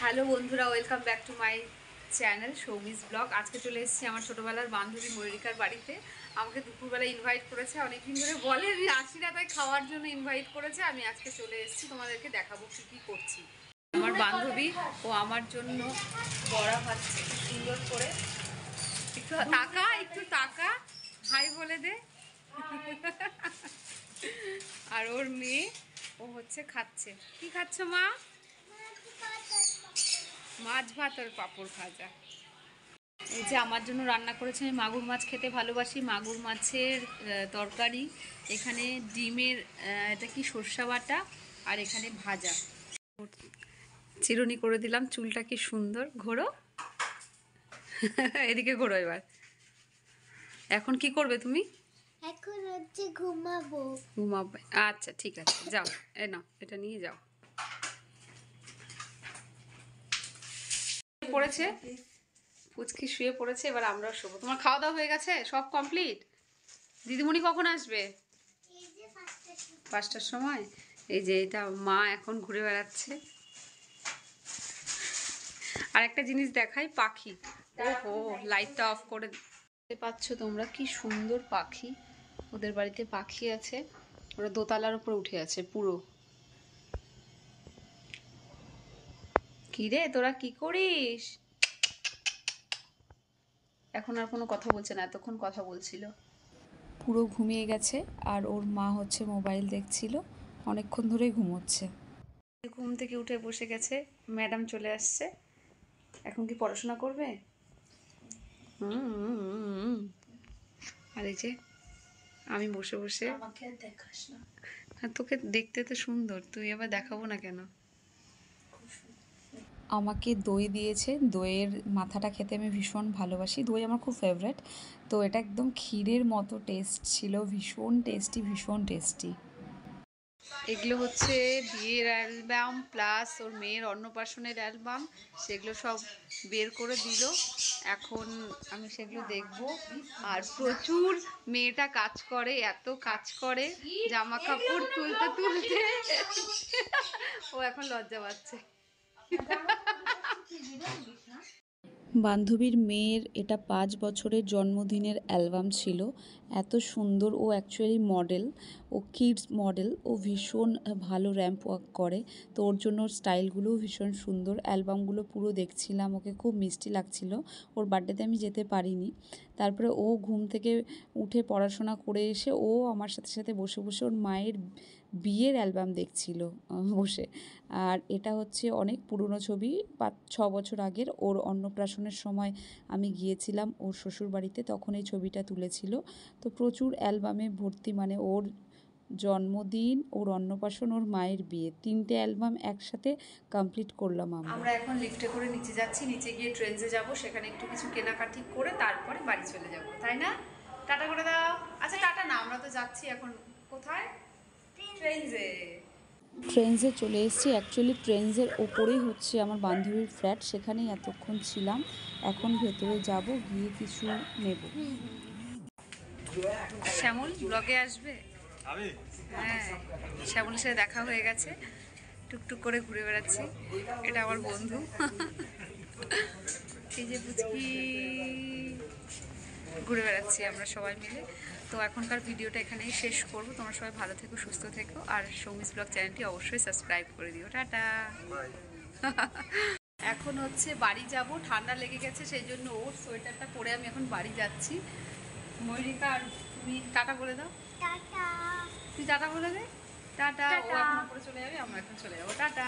Hello বন্ধুরা, welcome back to my channel Soumi's blog. আজকে চলে এসেছি আমার ছোটোবেলার বান্ধবী ময়ূরিকার বাড়িতে। আমাকে দুপুরবেলা ইনভাইট করেছে, অনেকদিন ধরে বলে আমি আসি না, তাই খাওয়ার জন্য ইনভাইট করেছে। আমি আজকে চলে এসেছি, তোমাদেরকে দেখাবো কী কী করছি। আমার বান্ধবী ও আমার জন্য বড়া ভাজছে সুন্দর করে। একটু টাকা, একটু টাকা ভাই বলে দে। আর ওর মেয়ে ও হচ্ছে খাচ্ছে। কি খাচ্ছ মা? মাছ ভাত আর পাঁপড় ভাজা। এই যে আমার জন্য রান্না করেছে। আমি মাগুর মাছ খেতে ভালোবাসি, মাগুর মাছের তরকারি, এখানে ডিমের এটা কি সর্ষা বাটা, আর এখানে ভাজা। চিরুনি করে দিলাম, চুলটা কি সুন্দর। ঘোরো এদিকে ঘোরো এবার। এখন কি করবে তুমি? এখন হচ্ছে ঘুমাবো। ঘুমাবে? আচ্ছা ঠিক আছে, যাও এ নাও, এটা নিয়ে যাও। পড়েছে পুচকি, শুয়ে পড়েছে। এবার আমরাও শোবো। তোমার খাওয়া দাওয়া হয়ে গেছে? সব কমপ্লিট? দিদিমণি কখন আসবে? 5টার সময়। এই যে এটা মা এখন ঘুরে বেড়াচ্ছে। আর একটা জিনিস দেখাই, পাখি। ওহো, লাইটটা অফ করে দেখতে পাচ্ছ তোমরা কি সুন্দর পাখি। ওদের বাড়িতে পাখি আছে, ওরা দোতলার উপর উঠে আছে পুরো। কি রে তোরা কি করিস? এখন আর কোনো কথা বলছে না, এতক্ষণ কথা বলছিল। পুরো ঘুমিয়ে গেছে, আর ওর মা হচ্ছে মোবাইল দেখছিল, অনেকক্ষণ ধরেই ঘুমোচ্ছে। ঘুম থেকে উঠে বসে গেছে, ম্যাডাম চলে আসছে। এখন কি পড়াশোনা করবে? আর এই যে আমি বসে বসে। আমাকে দেখাস না। তোকে দেখতে তো সুন্দর, তুই আবার দেখাবো না কেন? আমাকে দই দিয়েছে, দইয়ের মাথাটা খেতে আমি ভীষণ ভালোবাসি, দই আমার খুব ফেভারেট। তো এটা একদম ক্ষীরের মতো টেস্ট ছিল, ভীষণ টেস্টি, ভীষণ টেস্টি। এগুলো হচ্ছে বিয়ের অ্যালবাম প্লাস ওর মেয়ের অন্নপ্রাশনের অ্যালবাম, সেগুলো সব বের করে দিল। এখন আমি সেগুলো দেখব। আর প্রচুর মেয়েটা কাজ করে, এত কাজ করে, জামা কাপড় তুলতে তুলতে ও এখন লজ্জা পাচ্ছে। বান্ধবীর মেয়ের এটা 5 বছরের জন্মদিনের অ্যালবাম ছিল। এত সুন্দর। ও অ্যাকচুয়ালি মডেল, ও কিডস মডেল। ও ভীষণ ভালো র্যাম্প ওয়াক করে, তো ওর জন্য ওর স্টাইলগুলোও ভীষণ সুন্দর। অ্যালবামগুলো পুরো দেখছিলাম, ওকে খুব মিষ্টি লাগছিল। ওর বার্থডেতে আমি যেতে পারিনি। তারপরে ও ঘুম থেকে উঠে পড়াশোনা করে এসে ও আমার সাথে সাথে বসে বসে ওর মায়ের বিয়ের অ্যালবাম দেখছিল বসে। আর এটা হচ্ছে অনেক পুরনো ছবি, 5-6 বছর আগের। ওর অন্নপ্রাশনের সময় আমি গিয়েছিলাম ওর শ্বশুরবাড়িতে, তখন এই ছবিটা তুলেছিল। তো প্রচুর অ্যালবামে ভর্তি, মানে ওর জন্মদিন, ওর অন্নপ্রাশন, ওর মায়ের বিয়ে, 3টে অ্যালবাম একসাথে কমপ্লিট করলাম আমরা। এখন লিফটে করে নিচে যাচ্ছি, নিচে গিয়ে ট্রেনসে যাব, সেখানে একটু কিছু কেনাকাটি করে তারপরে বাড়ি চলে যাব, তাই না? টাটা করে দাও। আচ্ছা টাটা না, আমরা তো যাচ্ছি এখন কোথায়? ট্রেনসে। ট্রেন্সে চলে এসেছি। অ্যাকচুয়ালি ট্রেন্সের ওপরেই হচ্ছে আমার বান্ধবীর ফ্ল্যাট, সেখানেই এতক্ষণ ছিলাম। এখন ভেতরে যাব, গিয়ে কিছু নেব। শ্যামল ব্লগে আসবে? হ্যাঁ, শ্যামলের সাথে দেখা হয়ে গেছে, টুকটুক করে ঘুরে বেড়াচ্ছি। এটা আমার বন্ধু। এই যে পুচকি, ঘুরে বেড়াচ্ছি আমরা সবাই মিলে। তো এখনকার ভিডিওটা এখানেই শেষ করব। তোমরা সবাই ভালো থেকো, সুস্থ থেকো, আর সৌমিস ব্লগ চ্যানেলটি অবশ্যই সাবস্ক্রাইব করে দিও। টাটা। এখন হচ্ছে বাড়ি যাব, ঠান্ডা লেগে গেছে, সেই জন্য ওর সোয়েটারটা পরে আমি এখন বাড়ি যাচ্ছি। ময়ূরিকা, আর তুমি টাটা বলে দাও। টাটা। তুই টাটা বলে দে। টাটা। ও এখন উপরে চলে যাবে, আমরা এখন চলে যাবো। টাটা।